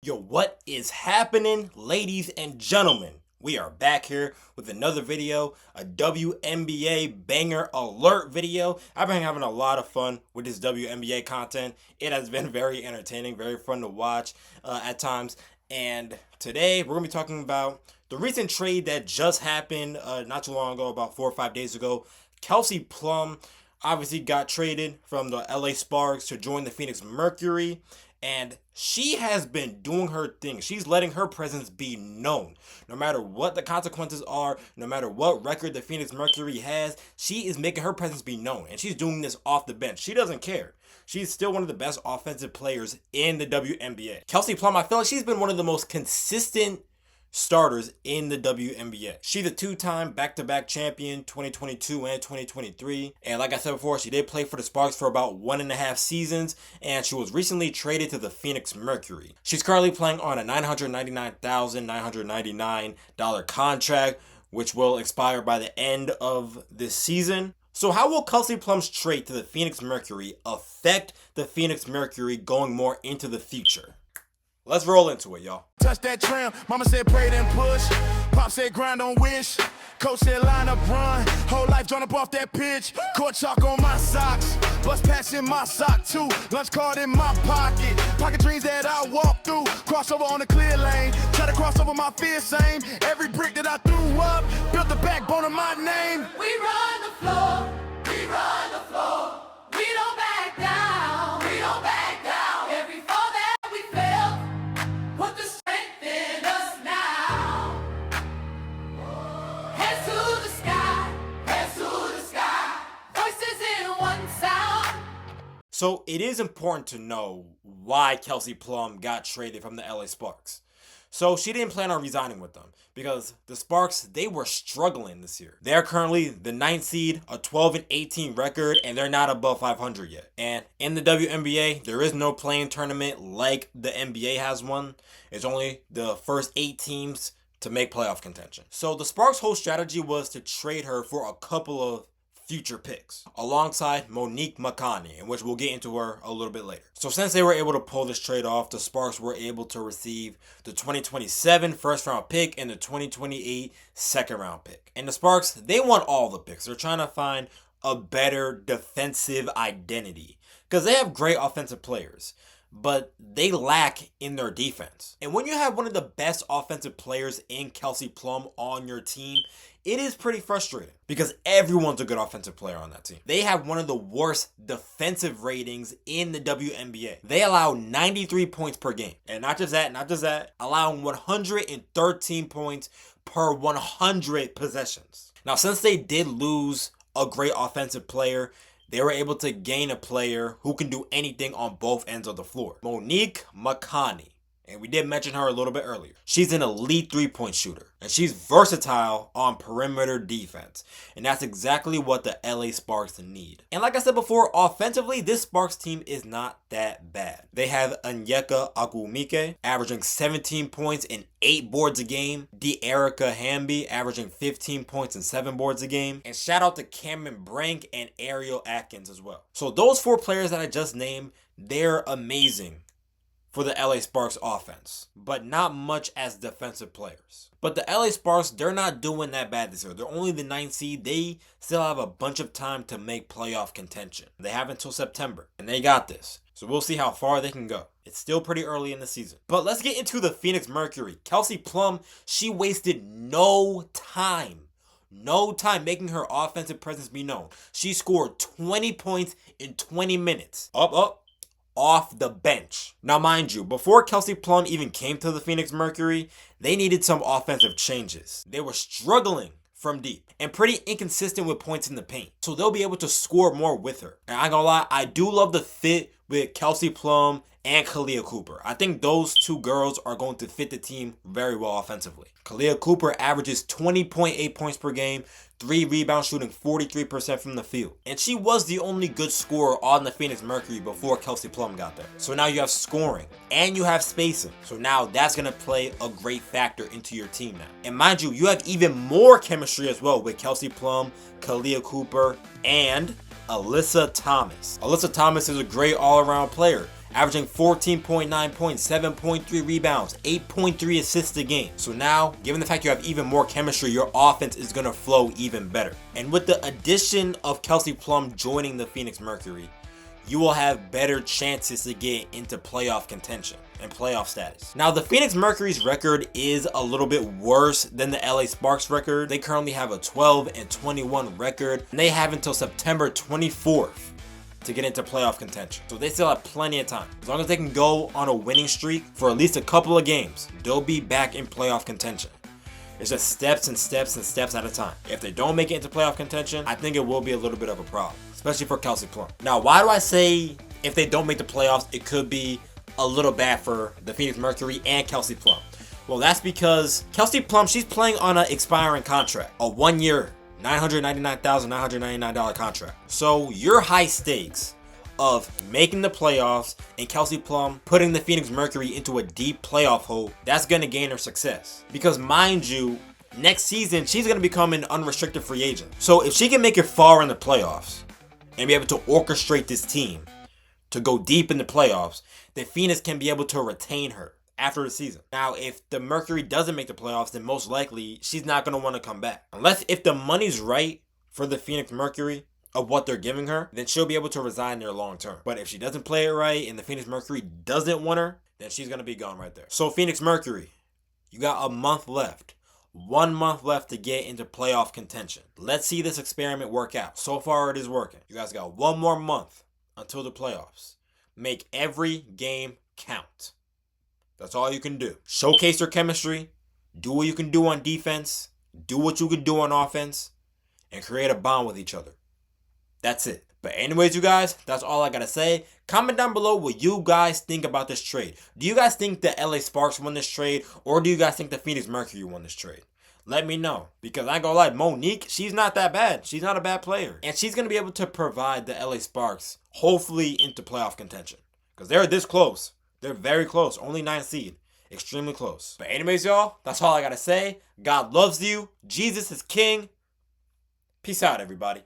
Yo, what is happening, ladies and gentlemen? We are back here with another video, a WNBA banger alert video. I've been having a lot of fun with this WNBA content. It has been very entertaining, very fun to watch at times. And today we're going to be talking about the recent trade that just happened not too long ago, about 4 or 5 days ago. Kelsey Plum obviously got traded from the LA Sparks to join the Phoenix Mercury. And she has been doing her thing. She's letting her presence be known. No matter what the consequences are, no matter what record the Phoenix Mercury has, she is making her presence be known. And she's doing this off the bench. She doesn't care. She's still one of the best offensive players in the WNBA. Kelsey Plum, I feel like she's been one of the most consistent starters in the WNBA. She's a two-time back-to-back champion, 2022 and 2023. And like I said before, she did play for the Sparks for about 1.5 seasons, and she was recently traded to the Phoenix Mercury. She's currently playing on a $999,999 contract, which will expire by the end of this season. So how will Kelsey Plum's trade to the Phoenix Mercury affect the Phoenix Mercury going more into the future? Let's roll into it, y'all. Touch that tram. Mama said pray then push. Pop said grind on wish. Coach said line up run. Whole life drawn up off that pitch. Court chalk on my socks. Bus pass in my sock too. Lunch card in my pocket. Pocket dreams that I walk through. Crossover on the clear lane. Try to cross over my fear same. Every brick that I threw up built the backbone of my name. We run the floor. We run the floor. We don't back down. We don't back down. Every fall that we felt. Put the strength in us now. Heads to the sky, heads to the sky. Voices in one sound. So it is important to know why Kelsey Plum got traded from the LA Sparks. So she didn't plan on resigning with them because the Sparks, they were struggling this year. They're currently the 9th seed, a 12-18 record, and they're not above 500 yet. And in the WNBA, there is no play-in tournament like the NBA has one. It's only the first 8 teams to make playoff contention. So the Sparks' whole strategy was to trade her for a couple of future picks alongside Monique McConney, in which we'll get into her a little bit later. So since they were able to pull this trade off, the Sparks were able to receive the 2027 first round pick and the 2028 second round pick. And the Sparks, they want all the picks. They're trying to find a better defensive identity because they have great offensive players, but they lack in their defense. And when you have one of the best offensive players in Kelsey Plum on your team, it is pretty frustrating because everyone's a good offensive player on that team. They have one of the worst defensive ratings in the WNBA. They allow 93 points per game. And not just that, allowing 113 points per 100 possessions. Now, since they did lose a great offensive player, they were able to gain a player who can do anything on both ends of the floor. Monique McConney. And we did mention her a little bit earlier. She's an elite three-point shooter. And she's versatile on perimeter defense. And that's exactly what the LA Sparks need. And like I said before, offensively, this Sparks team is not that bad. They have Onyeka Ogwumike averaging 17 points and 8 boards a game. De'Erica Hamby averaging 15 points and 7 boards a game. And shout out to Cameron Brink and Ariel Atkins as well. So those 4 players that I just named, they're amazing for the LA Sparks offense, but not much as defensive players. But the LA Sparks, they're not doing that bad this year. They're only the 9th seed. They still have a bunch of time to make playoff contention. They have until September, and they got this. So we'll see how far they can go. It's still pretty early in the season. But let's get into the Phoenix Mercury. Kelsey Plum, she wasted no time making her offensive presence be known. She scored 20 points in 20 minutes. Off the bench. Now, mind you, before Kelsey Plum even came to the Phoenix Mercury, they needed some offensive changes. They were struggling from deep and pretty inconsistent with points in the paint. So they'll be able to score more with her. And I ain't gonna lie, I do love the fit with Kelsey Plum and Kahleah Cooper. I think those 2 girls are going to fit the team very well offensively. Kahleah Cooper averages 20.8 points per game, 3 rebounds, shooting 43% from the field. And she was the only good scorer on the Phoenix Mercury before Kelsey Plum got there. So now you have scoring and you have spacing. So now that's going to play a great factor into your team now. And mind you, you have even more chemistry as well with Kelsey Plum, Kahleah Cooper, and Alyssa Thomas. Alyssa Thomas is a great all-around player. averaging 14.9 points, 7.3 rebounds, 8.3 assists a game. So now, given the fact you have even more chemistry, your offense is going to flow even better. And with the addition of Kelsey Plum joining the Phoenix Mercury, you will have better chances to get into playoff contention and playoff status. Now, the Phoenix Mercury's record is a little bit worse than the LA Sparks record. They currently have a 12-21 record, and they have until September 24th to get into playoff contention. So they still have plenty of time. As long as they can go on a winning streak for at least a couple of games, they'll be back in playoff contention. It's just steps and steps and steps at a time. If they don't make it into playoff contention, I think it will be a little bit of a problem, especially for Kelsey Plum. Now, why do I say if they don't make the playoffs, it could be a little bad for the Phoenix Mercury and Kelsey Plum? Well, that's because Kelsey Plum, she's playing on an expiring contract, a 1-year, $999,999 contract. So your high stakes of making the playoffs and Kelsey Plum putting the Phoenix Mercury into a deep playoff hole, that's going to gain her success. Because mind you, next season, she's going to become an unrestricted free agent. So if she can make it far in the playoffs and be able to orchestrate this team to go deep in the playoffs, then Phoenix can be able to retain her after the season. Now, if the Mercury doesn't make the playoffs, then most likely she's not going to want to come back. Unless if the money's right for the Phoenix Mercury of what they're giving her, then she'll be able to resign there long term. But if she doesn't play it right and the Phoenix Mercury doesn't want her, then she's going to be gone right there. So Phoenix Mercury, you got a month left. 1 month left to get into playoff contention. Let's see this experiment work out. So far it is working. You guys got 1 more month until the playoffs. Make every game count. That's all you can do. Showcase your chemistry. Do what you can do on defense. Do what you can do on offense. And create a bond with each other. That's it. But anyways, you guys, that's all I gotta say. Comment down below what you guys think about this trade. Do you guys think the LA Sparks won this trade? Or do you guys think the Phoenix Mercury won this trade? Let me know. Because I ain't gonna lie, Monique, she's not that bad. She's not a bad player. And she's gonna be able to provide the LA Sparks, hopefully, into playoff contention. Because they're this close. They're very close. Only 9th seed. Extremely close. But anyways, y'all, that's all I gotta say. God loves you. Jesus is king. Peace out, everybody.